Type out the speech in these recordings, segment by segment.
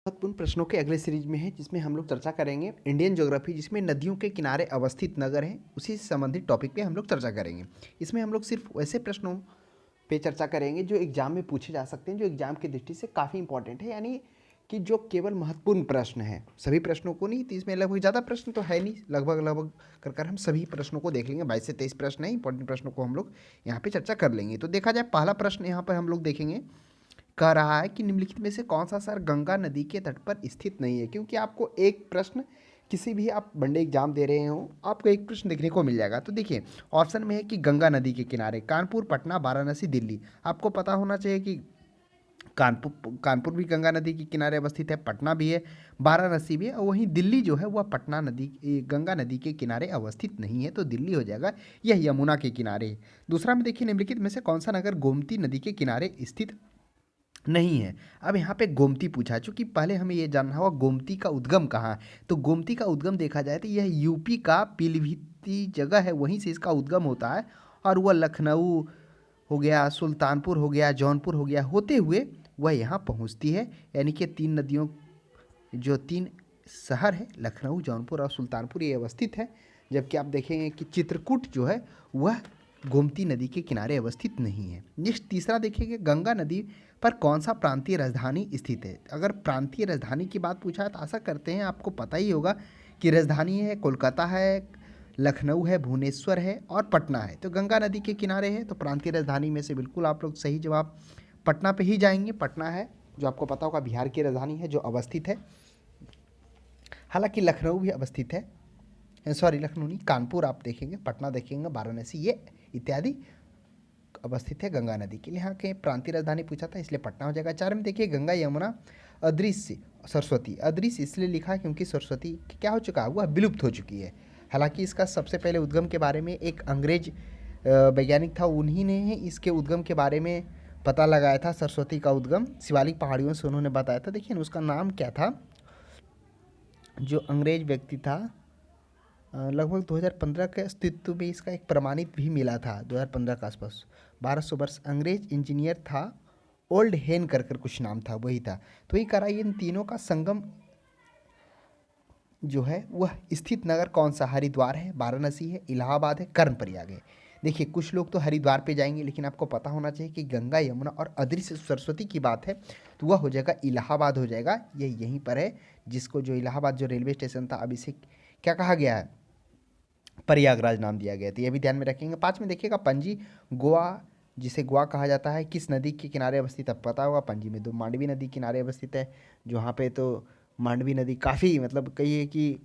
महत्वपूर्ण प्रश्नों के अगले सीरीज में है जिसमें हम लोग चर्चा करेंगे इंडियन ज्योग्राफी, जिसमें नदियों के किनारे अवस्थित नगर हैं उसी से संबंधित टॉपिक पे हम लोग चर्चा करेंगे। इसमें हम लोग सिर्फ वैसे प्रश्नों पे चर्चा करेंगे जो एग्जाम में पूछे जा सकते हैं, जो एग्जाम की दृष्टि से काफ़ी इंपॉर्टेंट है, यानी कि जो केवल महत्वपूर्ण प्रश्न है, सभी प्रश्नों को नहीं। तो इसमें लगभग ज़्यादा प्रश्न तो है नहीं, लगभग लगभग कर हम सभी प्रश्नों को देख लेंगे। 22 से 23 प्रश्न है, इंपॉर्टेंट प्रश्नों को हम लोग यहाँ पे चर्चा कर लेंगे। तो देखा जाए, पहला प्रश्न यहाँ पर हम लोग देखेंगे, कह रहा है कि निम्नलिखित में से कौन सा शहर गंगा नदी के तट पर स्थित नहीं है। क्योंकि आपको एक प्रश्न, किसी भी आप वनडे एग्जाम दे रहे हो, आपको एक प्रश्न देखने को मिल जाएगा। तो देखिए, ऑप्शन में है कि गंगा नदी के किनारे कानपुर, पटना, वाराणसी, दिल्ली। आपको पता होना चाहिए कि कानपुर भी गंगा नदी के किनारे अवस्थित है, पटना भी है, वाराणसी भी है, और वहीं दिल्ली जो है वह गंगा नदी के किनारे अवस्थित नहीं है। तो दिल्ली हो जाएगा, यह यमुना के किनारे है। दूसरा में देखिए, निम्नलिखित में से कौन सा नगर गोमती नदी के किनारे स्थित नहीं है। अब यहाँ पे गोमती पूछा है, चूंकि पहले हमें ये जानना होगा गोमती का उद्गम कहाँ है। तो गोमती का उद्गम देखा जाए तो यह यूपी का पीलीभीती जगह है, वहीं से इसका उद्गम होता है। और वह लखनऊ हो गया, सुल्तानपुर हो गया, जौनपुर हो गया, होते हुए वह यहाँ पहुँचती है। यानी कि तीन नदियों, जो तीन शहर है, लखनऊ, जौनपुर और सुल्तानपुर, ये अवस्थित है। जबकि आप देखेंगे कि चित्रकूट जो है वह गोमती नदी के किनारे अवस्थित नहीं है। नेक्स्ट तीसरा देखिए, गंगा नदी पर कौन सा प्रांतीय राजधानी स्थित है। अगर प्रांतीय राजधानी की बात पूछा है तो आशा करते हैं आपको पता ही होगा कि राजधानी है कोलकाता है, लखनऊ है, भुवनेश्वर है और पटना है। तो गंगा नदी के किनारे है, तो प्रांतीय राजधानी में से बिल्कुल आप लोग सही जवाब पटना पे ही जाएंगे। पटना है, जो आपको पता होगा बिहार की राजधानी है, जो अवस्थित है। हालांकि लखनऊ भी अवस्थित है, सॉरी लखनऊ नहीं, कानपुर आप देखेंगे, पटना देखेंगे, वाराणसी ये इत्यादि अवस्थित है गंगा नदी के लिए। यहाँ के प्रांतीय राजधानी पूछा था, इसलिए पटना हो जाएगा। चार में देखिए, गंगा यमुना अदृश्य सरस्वती। अदृश्य इसलिए लिखा है क्योंकि सरस्वती क्या हो चुका है, वह विलुप्त हो चुकी है। हालांकि इसका सबसे पहले उद्गम के बारे में एक अंग्रेज वैज्ञानिक था, उन्हीं ने इसके उद्गम के बारे में पता लगाया था। सरस्वती का उद्गम शिवालिक पहाड़ियों से उन्होंने बताया था। देखिए उसका नाम क्या था, जो अंग्रेज व्यक्ति था, लगभग 2015 के अस्तित्व में इसका एक प्रमाणित भी मिला था, 2015 के आसपास। 1200 वर्ष अंग्रेज इंजीनियर था, ओल्ड हेन कर कुछ नाम था, वही था। तो ये करा, इन तीनों का संगम जो है वह स्थित नगर कौन सा, हरिद्वार है, वाराणसी है, इलाहाबाद है, कर्णप्रयाग है। देखिए कुछ लोग तो हरिद्वार पे जाएंगे, लेकिन आपको पता होना चाहिए कि गंगा यमुना और अदृश्य सरस्वती की बात है तो वह हो जाएगा इलाहाबाद हो जाएगा। ये यहीं पर है, जिसको जो इलाहाबाद जो रेलवे स्टेशन था, अब इसे क्या कहा गया है, प्रयागराज नाम दिया गया था। ये भी ध्यान में रखेंगे। पाँच में देखिएगा, पणजी गोवा, जिसे गोवा कहा जाता है, किस नदी के किनारे अवस्थित है, पता होगा। पणजी में तो मांडवी नदी किनारे अवस्थित है, जो वहाँ पे तो मांडवी नदी काफ़ी, मतलब कहिए कि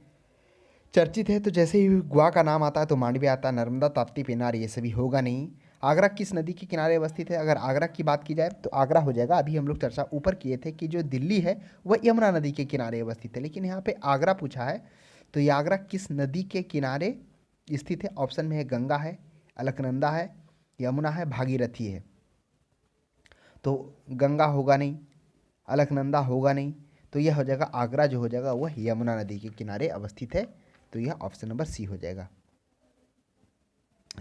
चर्चित है। तो जैसे ही गोवा का नाम आता है तो मांडवी आता है, नर्मदा, ताप्ती, पेनार ये सभी होगा नहीं। आगरा किस नदी के किनारे अवस्थित है। अगर आगरा की बात की जाए तो आगरा हो जाएगा। अभी हम लोग चर्चा ऊपर किए थे कि जो दिल्ली है वह यमुना नदी के किनारे अवस्थित है, लेकिन यहाँ पे आगरा पूछा है। तो ये आगरा किस नदी के किनारे स्थित है। ऑप्शन में है गंगा है, अलकनंदा है, यमुना है, भागीरथी है। तो गंगा होगा नहीं, अलकनंदा होगा नहीं, तो यह हो जाएगा आगरा, जो हो जाएगा वह यमुना नदी के किनारे अवस्थित है। तो यह ऑप्शन नंबर सी हो जाएगा।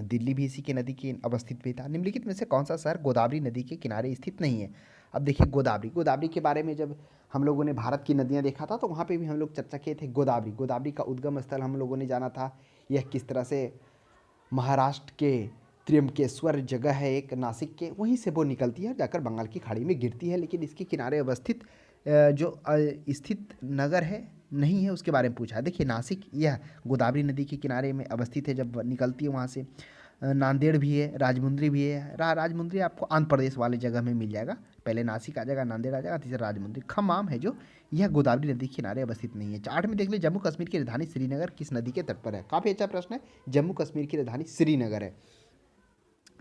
दिल्ली भी इसी के नदी के अवस्थित भी था। निम्नलिखित में से कौन सा शहर गोदावरी नदी के किनारे स्थित नहीं है। अब देखिए, गोदावरी के बारे में जब हम लोगों ने भारत की नदियां देखा था तो वहाँ पे भी हम लोग चर्चा किए थे। गोदावरी का उद्गम स्थल हम लोगों ने जाना था, यह किस तरह से महाराष्ट्र के त्र्यंबकेश्वर जगह है एक, नासिक के, वहीं से वो निकलती है, जाकर बंगाल की खाड़ी में गिरती है। लेकिन इसके किनारे अवस्थित स्थित नगर है नहीं है, उसके बारे में पूछा है। देखिए नासिक यह गोदावरी नदी के किनारे में अवस्थित है, जब निकलती है वहाँ से। नांदेड़ भी है, राजमुंद्री भी है। राजमुंद्री आपको आंध्र प्रदेश वाले जगह में मिल जाएगा। पहले नासिक आ जाएगा, नांदेड़ आ जाएगा, तीसरा राजमुंद्री। खम्माम है जो, यह गोदावरी नदी के किनारे अवस्थित नहीं है। चार्ट में देख लीजिए, जम्मू कश्मीर की राजधानी श्रीनगर किस नदी के तट पर है। काफ़ी अच्छा प्रश्न है। जम्मू कश्मीर की राजधानी श्रीनगर है,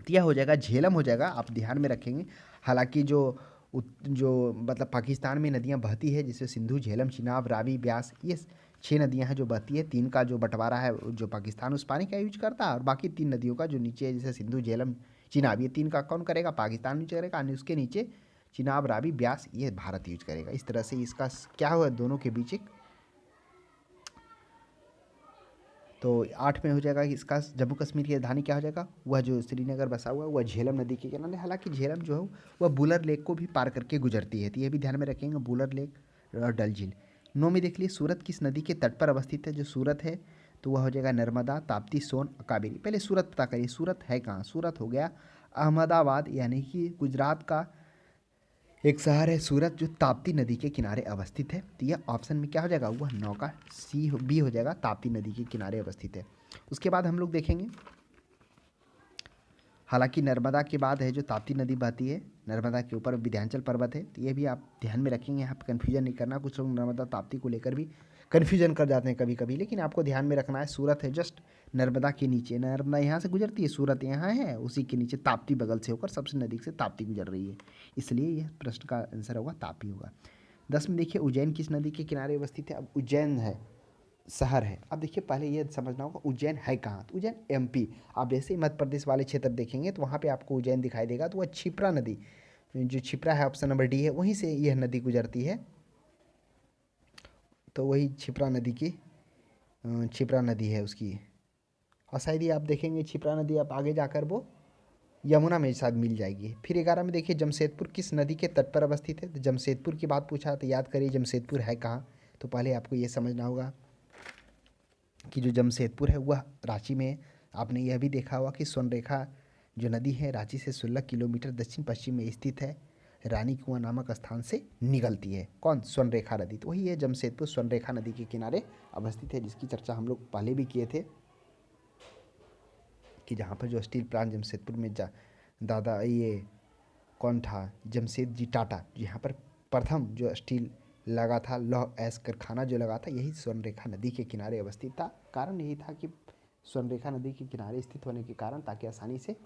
तो यह हो जाएगा झेलम हो जाएगा, आप ध्यान में रखेंगे। हालांकि जो मतलब पाकिस्तान में नदियां बहती है, जैसे सिंधु, झेलम, चिनाब, रावी, ब्यास, ये 6 नदियां हैं जो बहती है। 3 का जो बंटवारा है जो पाकिस्तान उस पानी का यूज करता है, और बाकी 3 नदियों का जो नीचे है, जैसे सिंधु, झेलम, चिनाब, ये 3 का कौन करेगा, पाकिस्तान यूज करेगा। और उसके नीचे चिनाब, रावी, ब्यास ये भारत यूज करेगा। इस तरह से इसका क्या हुआ, दोनों के बीच एक। तो 8 में हो जाएगा कि इसका जम्मू कश्मीर की राजधानी क्या हो जाएगा, वह जो श्रीनगर बसा हुआ है वह झेलम नदी के किनारे। हालांकि झेलम जो है वह बुलर लेक को भी पार करके गुजरती है, तो ये भी ध्यान में रखेंगे। बुलर लेक और डल झील। 9 में देख लीजिए सूरत किस नदी के तट पर अवस्थित है। जो सूरत है तो वह हो जाएगा नर्मदा, ताप्ती, सोन, कावेरी। पहले सूरत पता करिए, सूरत है कहाँ। सूरत हो गया अहमदाबाद यानी कि गुजरात का एक शहर है सूरत, जो ताप्ती नदी के किनारे अवस्थित है। तो यह ऑप्शन में क्या हो जाएगा, वह 9 का बी हो जाएगा, ताप्ती नदी के किनारे अवस्थित है। उसके बाद हम लोग देखेंगे, हालांकि नर्मदा के बाद है जो ताप्ती नदी बहती है, नर्मदा के ऊपर विंध्याचल पर्वत है। तो ये भी आप ध्यान में रखेंगे, यहाँ पर कन्फ्यूजन नहीं करना। कुछ लोग नर्मदा ताप्ती को लेकर भी कन्फ्यूजन कर जाते हैं कभी कभी, लेकिन आपको ध्यान में रखना है सूरत है जस्ट नर्मदा के नीचे। नर्मदा यहाँ से गुजरती है, सूरत यहाँ है, उसी के नीचे ताप्ती बगल से होकर सबसे नज़दीक से ताप्ती गुजर रही है, इसलिए यह प्रश्न का आंसर होगा ताप्ती होगा। 10 में देखिए उज्जैन किस नदी के किनारे अवस्थित है। अब उज्जैन है शहर है। अब देखिए पहले ये समझना होगा उज्जैन है कहाँ। तो उज्जैन एमपी, आप जैसे ही मध्य प्रदेश वाले क्षेत्र देखेंगे तो वहाँ पे आपको उज्जैन दिखाई देगा। तो वह क्षिप्रा नदी, जो क्षिप्रा है ऑप्शन नंबर डी है, वहीं से यह नदी गुजरती है। तो वही क्षिप्रा नदी की क्षिप्रा नदी है उसकी। और शायद ही आप देखेंगे क्षिप्रा नदी आप आगे जाकर वो यमुना में शायद मिल जाएगी। फिर 11 में देखिए जमशेदपुर किस नदी के तट पर अवस्थित है। तो जमशेदपुर की बात पूछा तो याद करिए जमशेदपुर है कहाँ। तो पहले आपको ये समझना होगा कि जो जमशेदपुर है वह रांची में है। आपने यह भी देखा होगा कि स्वर्णरेखा जो नदी है रांची से 16 किलोमीटर दक्षिण पश्चिम में स्थित है, रानी कुआं नामक स्थान से निकलती है। कौन, स्वर्णरेखा नदी। तो वही है जमशेदपुर, स्वर्णरेखा नदी के किनारे अवस्थित है, जिसकी चर्चा हम लोग पहले भी किए थे कि जहाँ पर जो स्टील प्लांट जमशेदपुर में दादा ये कौन था, जमशेद जी टाटा, यहाँ पर प्रथम जो स्टील लगा था, लौह एस कारखाना जो लगा था, यही स्वर्णरेखा नदी के किनारे अवस्थित था। कारण यही था कि स्वर्णरेखा नदी के किनारे स्थित होने के कारण ताकि आसानी से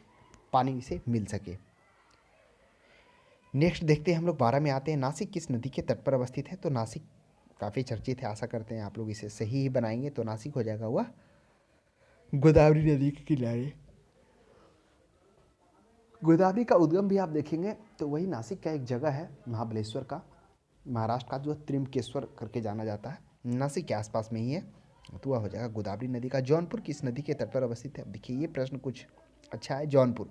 पानी से मिल सके। नेक्स्ट देखते हैं हम लोग 12 में आते हैं, नासिक किस नदी के तट पर अवस्थित है। तो नासिक काफ़ी चर्चित है, आशा करते हैं आप लोग इसे सही ही बनाएंगे। तो नासिक हो जाएगा हुआ गोदावरी नदी के किनारे। गोदावरी का उद्गम भी आप देखेंगे तो वही नासिक का एक जगह है महाबलेश्वर का, महाराष्ट्र का, जो त्रिमकेश्वर करके जाना जाता है, नासिक के आसपास में ही है। तो वह हो जाएगा गोदावरी नदी का। जौनपुर किस नदी के तट पर अवस्थित है। देखिए ये प्रश्न कुछ अच्छा है। जौनपुर,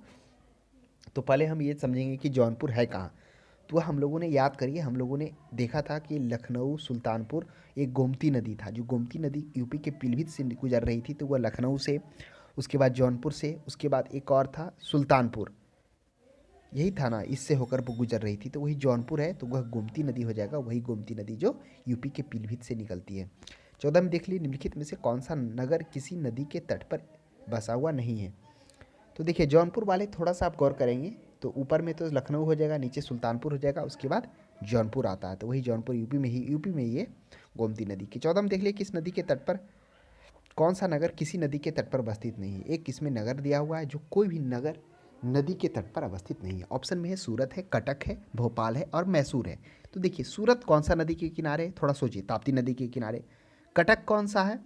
तो पहले हम ये समझेंगे कि जौनपुर है कहाँ। तो हम लोगों ने याद करिए, हम लोगों ने देखा था कि लखनऊ सुल्तानपुर एक गोमती नदी था। जो गोमती नदी यूपी के पीलीभीत से गुजर रही थी, तो वह लखनऊ से, उसके बाद जौनपुर से, उसके बाद एक और था सुल्तानपुर, यही था ना, इससे होकर वो गुजर रही थी। तो वही जौनपुर है, तो वह गोमती नदी हो जाएगा, वही गोमती नदी जो यूपी के पीलीभीत से निकलती है। 14 में देख लीजिए निम्नलिखित में से कौन सा नगर किसी नदी के तट पर बसा हुआ नहीं है। तो देखिए जौनपुर वाले थोड़ा सा आप गौर करेंगे तो ऊपर में तो लखनऊ हो जाएगा, नीचे सुल्तानपुर हो जाएगा, उसके बाद जौनपुर आता है। तो वही जौनपुर यूपी में ही ये गोमती नदी की। 14 में देख लीजिए किस नदी के तट पर, कौन सा नगर किसी नदी के तट पर अवस्थित नहीं है। एक इसमें नगर दिया हुआ है जो कोई भी नगर नदी के तट पर अवस्थित नहीं है। ऑप्शन में है सूरत है, कटक है, भोपाल है और मैसूर है। तो देखिए सूरत कौन सा नदी के किनारे है, थोड़ा सोचिए, ताप्ती नदी के किनारे। कटक कौन सा है,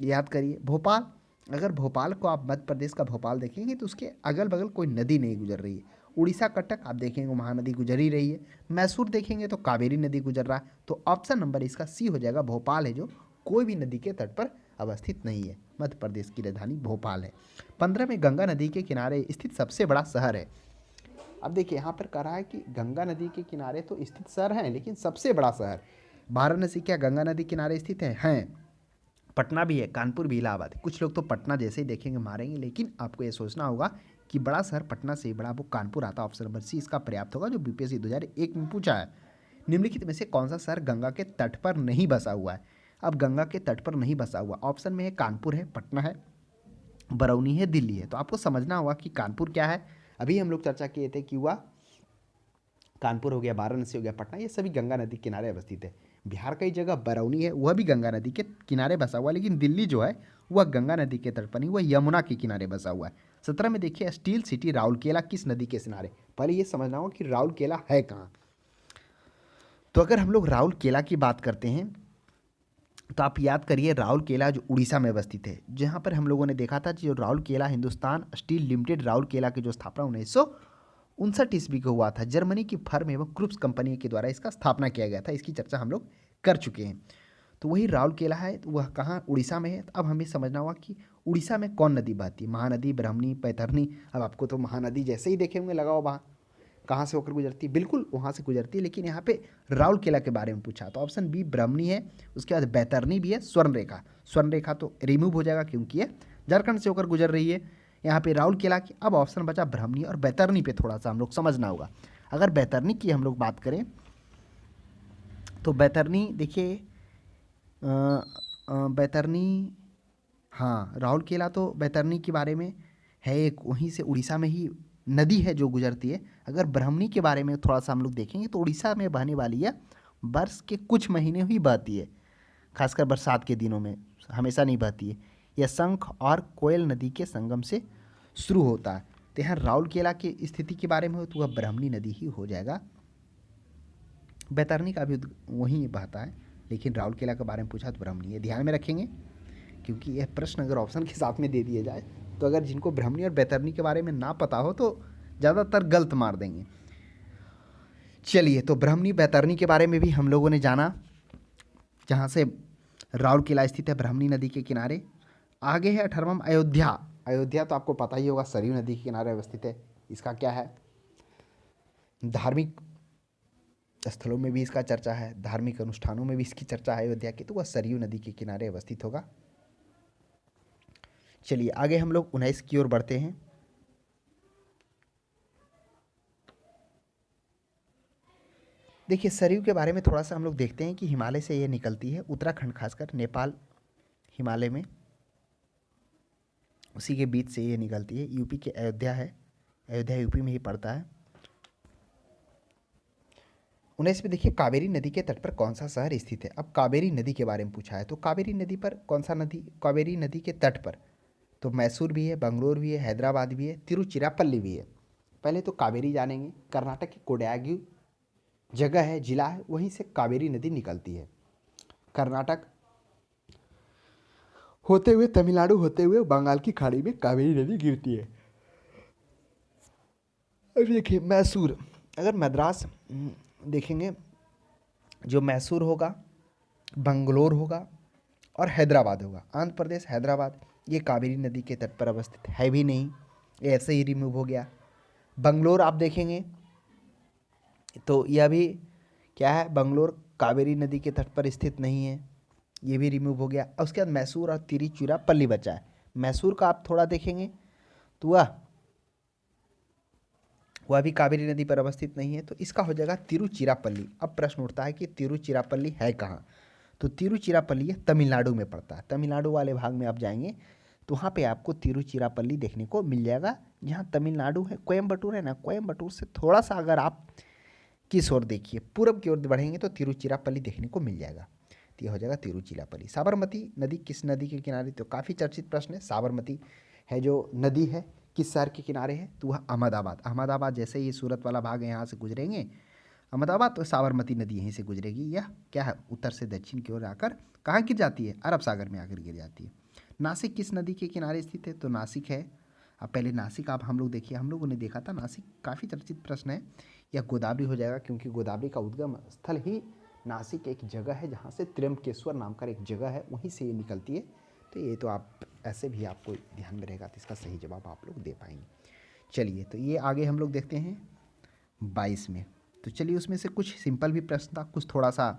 याद करिए। भोपाल, अगर भोपाल को आप मध्य प्रदेश का भोपाल देखेंगे तो उसके अगल बगल कोई नदी नहीं गुजर रही है। उड़ीसा कटक आप देखेंगे महानदी गुजर ही रही है। मैसूर देखेंगे तो कावेरी नदी गुजर रहा है। तो ऑप्शन नंबर इसका सी हो जाएगा, भोपाल है जो कोई भी नदी के तट पर अवस्थित नहीं है। मध्य प्रदेश की राजधानी भोपाल है। 15 में गंगा नदी के किनारे स्थित सबसे बड़ा शहर है। अब देखिए यहाँ पर कह रहा है कि गंगा नदी के किनारे तो स्थित शहर हैं, लेकिन सबसे बड़ा शहर वाराणसी क्या गंगा नदी किनारे स्थित है? हैं। पटना भी है, कानपुर भी, इलाहाबाद। कुछ लोग तो पटना जैसे ही देखेंगे मारेंगे, लेकिन आपको ये सोचना होगा कि बड़ा शहर पटना से बड़ा वो कानपुर आता है। ऑप्शन नंबर सी इसका पर्याप्त होगा, जो बीपीएससी 2001 में पूछा है। निम्नलिखित में से कौन सा शहर गंगा के तट पर नहीं बसा हुआ है। अब गंगा के तट पर नहीं बसा हुआ, ऑप्शन में है कानपुर है, पटना है, बरौनी है, दिल्ली है। तो आपको समझना होगा कि कानपुर क्या है। अभी हम लोग चर्चा किए थे कि वह कानपुर हो गया, वाराणसी हो गया, पटना, ये सभी गंगा नदी किनारे अवस्थित है। बिहार का ही जगह बरौनी है, वह भी गंगा नदी के किनारे बसा हुआ है, लेकिन दिल्ली जो है वह गंगा नदी के तट पर नहीं, वह यमुना के किनारे बसा हुआ है। 17 में देखिए स्टील सिटी राउरकेला किस नदी के किनारे। पहले ये समझना होगा कि राउरकेला है कहाँ। तो अगर हम लोग राउरकेला की बात करते हैं तो आप याद करिए राउरकेला जो उड़ीसा में अवस्थित है, जहाँ पर हम लोगों ने देखा था जो राउरकेला हिंदुस्तान स्टील लिमिटेड राउरकेला की जो स्थापना 1959 ईस्वी को हुआ था। जर्मनी की फर्म एवं क्रुप्स कंपनी के द्वारा इसका स्थापना किया गया था। इसकी चर्चा हम लोग कर चुके हैं। तो वही राउरकेला है, तो वह कहाँ, उड़ीसा में है। तो अब हमें समझना होगा कि उड़ीसा में कौन नदी बहती है, महानदी, ब्रह्मणी, बैतरणी। अब आपको तो महानदी जैसे ही देखे होंगे लगा हो वहाँ, कहाँ से होकर गुजरती है? बिल्कुल वहाँ से गुजरती है, लेकिन यहाँ पे राउरकेला के बारे में पूछा। तो ऑप्शन बी ब्राह्मणी है, उसके बाद बैतरनी भी है, स्वर्ण रेखा। स्वर्ण रेखा तो रिमूव हो जाएगा क्योंकि ये झारखंड से होकर गुजर रही है। यहाँ पे राउरकेला की। अब ऑप्शन बचा ब्राह्मणी और बैतरनी पे थोड़ा सा हम लोग समझना होगा। अगर बैतरनी की हम लोग बात करें तो बैतरनी देखिए, बैतरनी, हाँ राउरकेला तो बैतरनी के बारे में है, एक वहीं से उड़ीसा में ही नदी है जो गुजरती है। अगर ब्राह्मणी के बारे में थोड़ा सा हम लोग देखेंगे तो उड़ीसा में बहने वाली है, वर्ष के कुछ महीने ही बहती है, खासकर बरसात के दिनों में, हमेशा नहीं बहती है। यह शंख और कोयल नदी के संगम से शुरू होता है। तो यहाँ राउरकेला की स्थिति के बारे में हो तो वह ब्राह्मणी नदी ही हो जाएगा। बैतरनी का भी वहीं बहता है, लेकिन राउरकेला के बारे में पूछा तो ब्राह्मणी है। ध्यान में रखेंगे क्योंकि यह प्रश्न अगर ऑप्शन के साथ में दे दिया जाए तो अगर जिनको ब्राह्मणी और बैतरनी के बारे में ना पता हो तो ज़्यादातर गलत मार देंगे। चलिए, तो ब्राह्मणी बैतरनी के बारे में भी हम लोगों ने जाना, जहाँ से राउरकेला स्थित है ब्राह्मणी नदी के किनारे। आगे है 18वां अयोध्या। अयोध्या तो आपको पता ही होगा, सरयू नदी के किनारे अवस्थित है। इसका क्या है, धार्मिक स्थलों में भी इसका चर्चा है, धार्मिक अनुष्ठानों में भी इसकी चर्चा है अयोध्या की, तो वह सरयू नदी के किनारे अवस्थित होगा। चलिए आगे हम लोग 19 की ओर बढ़ते हैं। देखिए सरयू के बारे में थोड़ा सा हम लोग देखते हैं कि हिमालय से ये निकलती है, उत्तराखंड खासकर नेपाल हिमालय में उसी के बीच से ये निकलती है। यूपी के अयोध्या है, अयोध्या यूपी में ही पड़ता है। 19 में देखिए कावेरी नदी के तट पर कौन सा शहर स्थित है। अब कावेरी नदी के बारे में पूछा है, तो कावेरी नदी पर कौन सा नदी, कावेरी नदी के तट पर तो मैसूर भी है, बंगलोर भी है, हैदराबाद भी है, तिरुचिरापल्ली भी है। पहले तो कावेरी जानेंगे। कर्नाटक की कोडागु जगह है, जिला है, वहीं से कावेरी नदी निकलती है। कर्नाटक होते हुए तमिलनाडु होते हुए बंगाल की खाड़ी में कावेरी नदी गिरती है। अब देखिए मैसूर, अगर मद्रास देखेंगे, जो मैसूर होगा, बंगलोर होगा और हैदराबाद होगा, आंध्र प्रदेश हैदराबाद, ये कावेरी नदी के तट पर अवस्थित है भी नहीं, ये ऐसे ही रिमूव हो गया। बंगलोर आप देखेंगे तो यह भी क्या है, बंगलोर कावेरी नदी के तट पर स्थित नहीं है, ये भी रिमूव हो गया। उसके बाद मैसूर और तिरुचिरापल्ली बचा है। मैसूर का आप थोड़ा देखेंगे तो वह भी कावेरी नदी पर अवस्थित नहीं है, तो इसका हो जाएगा तिरुचिरापल्ली। अब प्रश्न उठता है कि तिरुचिरापल्ली है कहाँ, तो तिरुचिरापल्ली तमिलनाडु में पड़ता है। तमिलनाडु वाले भाग में आप जाएंगे तो वहाँ पे आपको तिरुचिरापल्ली देखने को मिल जाएगा, जहाँ तमिलनाडु है, कोयम्बटूर है ना, कोयम्बटूर से थोड़ा सा अगर आप किस ओर देखिए पूरब की ओर बढ़ेंगे तो तिरुचिरापल्ली देखने को मिल जाएगा। तो यह हो जाएगा तिरुचिरापल्ली। साबरमती नदी किस नदी के किनारे, तो काफ़ी चर्चित प्रश्न है। साबरमती है जो नदी है किस शहर के किनारे है, तो वह अहमदाबाद। अहमदाबाद जैसे ये सूरत वाला भाग है, यहाँ से गुजरेंगे अहमदाबाद, तो साबरमती नदी यहीं से गुजरेगी। यह क्या है, उत्तर से दक्षिण की ओर आकर कहाँ गिर जाती है, अरब सागर में आकर गिर जाती है। नासिक किस नदी के किनारे स्थित है, तो नासिक है, अब पहले नासिक आप हम लोग देखिए, हम लोगों ने देखा था नासिक, काफ़ी चर्चित प्रश्न है। यह गोदावरी हो जाएगा क्योंकि गोदावरी का उद्गम स्थल ही नासिक एक जगह है, जहाँ से त्र्यंबकेश्वर नाम का एक जगह है, वहीं से ये निकलती है। तो ये तो आप ऐसे भी आपको ध्यान में रहेगा, तो इसका सही जवाब आप लोग दे पाएंगे। चलिए तो ये आगे हम लोग देखते हैं 22 में। तो चलिए उसमें से कुछ सिंपल भी प्रश्न था, कुछ थोड़ा सा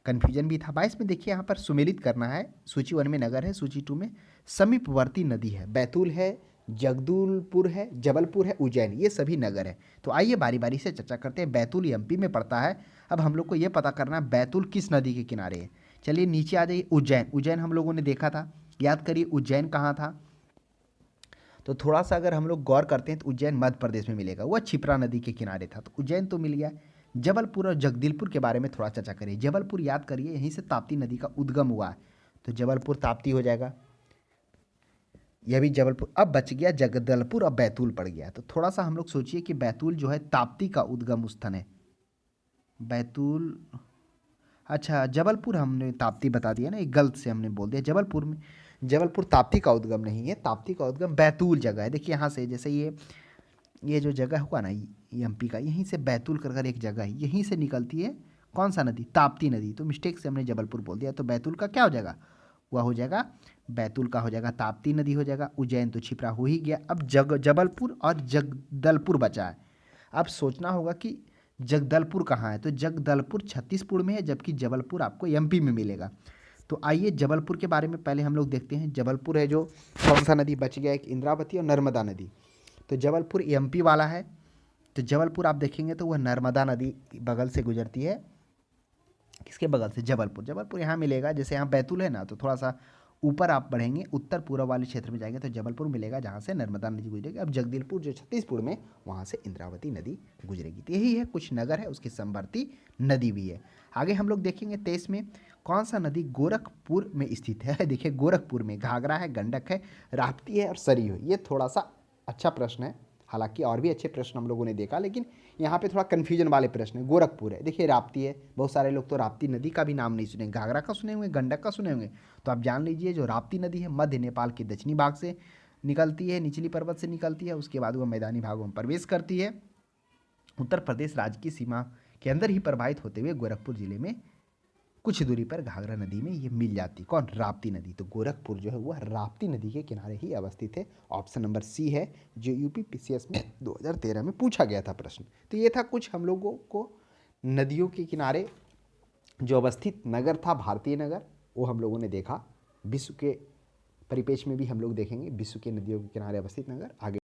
कन्फ्यूजन भी था। 22 में देखिए यहाँ पर सुमेलित करना है। सूची 1 में नगर है, सूची 2 में समीपवर्ती नदी है, बैतूल है, जगदलपुर है, जबलपुर है, उज्जैन, ये सभी नगर है। तो आइए बारी बारी से चर्चा करते हैं। बैतूल एमपी में पड़ता है। अब हम लोग को ये पता करना है बैतूल किस नदी के किनारे है। चलिए नीचे आ जाइए, उज्जैन। उज्जैन हम लोगों ने देखा था, याद करिए उज्जैन कहाँ था, तो थोड़ा सा अगर हम लोग गौर करते हैं तो उज्जैन मध्य प्रदेश में मिलेगा, वह क्षिप्रा नदी के किनारे था, तो उज्जैन तो मिल गया। जबलपुर और जगदलपुर के बारे में थोड़ा चर्चा करिए। जबलपुर याद करिए यहीं से ताप्ती नदी का उद्गम हुआ है, तो जबलपुर ताप्ती हो जाएगा, यह भी जबलपुर। अब बच गया जगदलपुर, अब बैतूल पड़ गया। तो थोड़ा सा हम लोग सोचिए कि बैतूल जो है ताप्ती का उद्गम स्थान है, बैतूल, अच्छा जबलपुर हमने ताप्ती बता दिया ना, एक गलत से हमने बोल दिया। जबलपुर में, जबलपुर ताप्ती का उद्गम नहीं है, ताप्ती का उद्गम बैतूल जगह है। देखिए यहाँ से जैसे ये जो जगह हुआ ना, ये एमपी का, यहीं से बैतूल कर एक जगह है, यहीं से निकलती है कौन सा नदी, ताप्ती नदी। तो मिस्टेक से हमने जबलपुर बोल दिया, तो बैतूल का क्या हो जाएगा, वह हो जाएगा, बैतूल का हो जाएगा ताप्ती नदी हो जाएगा। उज्जैन तो छिपरा हो ही गया। अब जबलपुर और जगदलपुर बचा है। अब सोचना होगा कि जगदलपुर कहाँ है, तो जगदलपुर छत्तीसगढ़ में है, जबकि जबलपुर आपको एमपी में मिलेगा। तो आइए जबलपुर के बारे में पहले हम लोग देखते हैं। जबलपुर है जो कौन सा नदी बच गया, एक इंद्रावती और नर्मदा नदी। तो जबलपुर एमपी वाला है। तो जबलपुर आप देखेंगे तो वह नर्मदा नदी बगल से गुजरती है। किसके बगल से? जबलपुर। जबलपुर यहाँ मिलेगा, जैसे यहाँ बैतूल है ना, तो थोड़ा सा ऊपर आप बढ़ेंगे, उत्तर पूर्व वाले क्षेत्र में जाएंगे तो जबलपुर मिलेगा, जहाँ से नर्मदा नदी गुजरेगी। अब जगदलपुर जो छत्तीसगढ़ में, वहाँ से इंद्रावती नदी गुजरेगी। तो यही है, कुछ नगर है, उसकी समवर्ती नदी भी है। आगे हम लोग देखेंगे 23 में, कौन सा नदी गोरखपुर में स्थित है? देखिए गोरखपुर में घाघरा है, गंडक है, राप्ती है और सरयू है। ये थोड़ा सा अच्छा प्रश्न है, हालांकि और भी अच्छे प्रश्न हम लोगों ने देखा, लेकिन यहाँ पे थोड़ा कन्फ्यूजन वाले प्रश्न है। गोरखपुर है, देखिए राप्ती है, बहुत सारे लोग तो राप्ती नदी का भी नाम नहीं सुने, घाघरा का सुने होंगे, गंडक का सुने होंगे। तो आप जान लीजिए जो राप्ती नदी है मध्य नेपाल के दक्षिणी भाग से निकलती है, निचली पर्वत से निकलती है, उसके बाद वह मैदानी भागों में प्रवेश करती है, उत्तर प्रदेश राज्य की सीमा के अंदर ही प्रवाहित होते हुए गोरखपुर जिले में कुछ दूरी पर घाघरा नदी में ये मिल जाती। कौन? राप्ती नदी। तो गोरखपुर जो है वह राप्ती नदी के किनारे ही अवस्थित है। ऑप्शन नंबर सी है, जो यूपी पीसीएस में 2013 में पूछा गया था प्रश्न। तो ये था कुछ हम लोगों को नदियों के किनारे जो अवस्थित नगर था, भारतीय नगर, वो हम लोगों ने देखा। विश्व के परिपेक्ष में भी हम लोग देखेंगे विश्व के नदियों के किनारे अवस्थित नगर आगे।